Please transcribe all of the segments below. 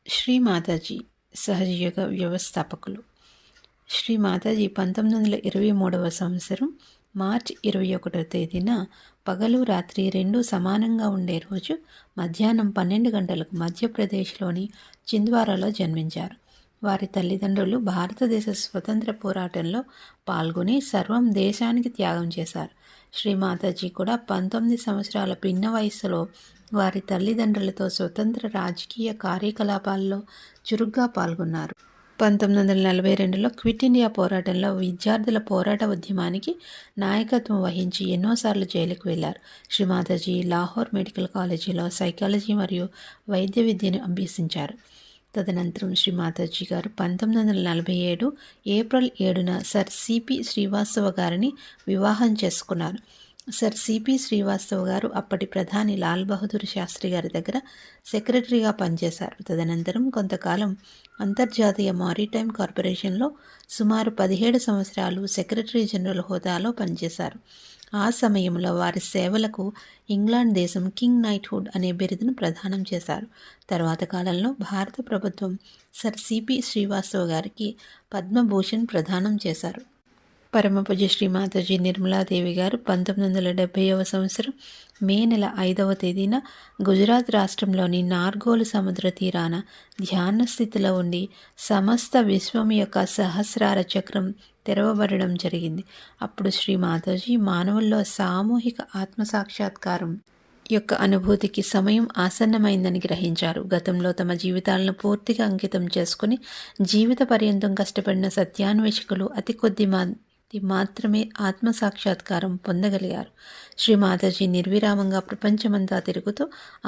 శ్రీ మాతాజీ సహజయోగ వ్యవస్థాపకులు. శ్రీ మాతాజీ 1923వ సంవత్సరం మార్చి 21వ తేదీన పగలు రాత్రి రెండూ సమానంగా ఉండే రోజు మధ్యాహ్నం 12 గంటలకు మధ్యప్రదేశ్లోని చింద్వారాలో జన్మించారు. వారి తల్లిదండ్రులు భారతదేశ స్వతంత్ర పోరాటంలో పాల్గొని సర్వం దేశానికి త్యాగం చేశారు. శ్రీ మాతాజీ కూడా 19 సంవత్సరాల పిన్న వయస్సులో వారి తల్లిదండ్రులతో స్వతంత్ర రాజకీయ కార్యకలాపాల్లో చురుగ్గా పాల్గొన్నారు. 1942లో క్విట్ ఇండియా పోరాటంలో విద్యార్థుల పోరాట ఉద్యమానికి నాయకత్వం వహించి ఎన్నోసార్లు జైలుకు వెళ్లారు. శ్రీ మాతాజీ లాహోర్ మెడికల్ కాలేజీలో సైకాలజీ మరియు వైద్య విద్యను అభ్యసించారు. తదనంతరం శ్రీ మాతాజీ గారు 1947 ఏప్రిల్ 7న సర్ సిపి శ్రీవాస్తవ గారిని వివాహం చేసుకున్నారు. సర్ సిపి శ్రీవాస్తవ గారు అప్పటి ప్రధాని లాల్ బహదూర్ శాస్త్రి గారి దగ్గర సెక్రటరీగా పనిచేశారు. తదనంతరం కొంతకాలం అంతర్జాతీయ మారిటైమ్ కార్పొరేషన్లో సుమారు 17 సంవత్సరాలు సెక్రటరీ జనరల్ హోదాలో పనిచేశారు. ఆ సమయంలో వారి సేవలకు ఇంగ్లాండ్ దేశం కింగ్ నైట్హుడ్ అనే బిరుదును ప్రదానం చేశారు. తర్వాత కాలంలో భారత ప్రభుత్వం సర్ సిపి శ్రీవాస్తవ గారికి పద్మభూషణ్ ప్రదానం చేశారు. పరమపూజ్య శ్రీ మాతాజీ నిర్మలాదేవి గారు 1970వ సంవత్సరం మే నెల 5వ తేదీన గుజరాత్ రాష్ట్రంలోని నార్గోలు సముద్ర తీరాన ధ్యాన స్థితిలో ఉండి సమస్త విశ్వం యొక్క సహస్రార చక్రం తెరవబడడం జరిగింది. అప్పుడు శ్రీ మాతాజీ మానవుల్లో సామూహిక ఆత్మసాక్షాత్కారం యొక్క అనుభూతికి సమయం ఆసన్నమైందని గ్రహించారు. గతంలో తమ జీవితాలను పూర్తిగా అంకితం చేసుకుని జీవిత పర్యంతం కష్టపడిన సత్యాన్వేషకులు అతి కొద్ది మాత్రమే ఆత్మసాక్షాత్కారం పొందగలిగారు. శ్రీ మాతాజీ నిర్విరామంగా ప్రపంచమంతా తిరుగుతూ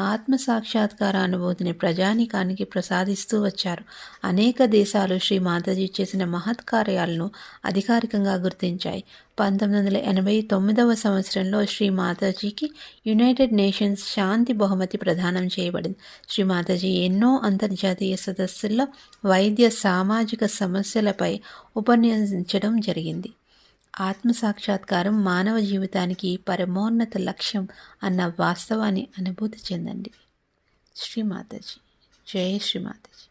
ఆత్మసాక్షాత్కార అనుభూతిని ప్రజానీకానికి ప్రసాదిస్తూ వచ్చారు. అనేక దేశాలు శ్రీ మాతాజీ చేసిన మహత్కార్యాలను అధికారికంగా గుర్తించాయి. 1989వ సంవత్సరంలో శ్రీ మాతాజీకి యునైటెడ్ నేషన్స్ శాంతి బహుమతి ప్రదానం చేయబడింది. శ్రీ మాతాజీ ఎన్నో అంతర్జాతీయ సదస్సుల్లో వైద్య సామాజిక సమస్యలపై ఉపన్యసించడం జరిగింది. ఆత్మసాక్షాత్కారం మానవ జీవితానికి పరమోన్నత లక్ష్యం అన్న వాస్తవాన్ని అనుభూతి చెందండి. శ్రీ మాతాజీ. జై శ్రీ మాతాజీ.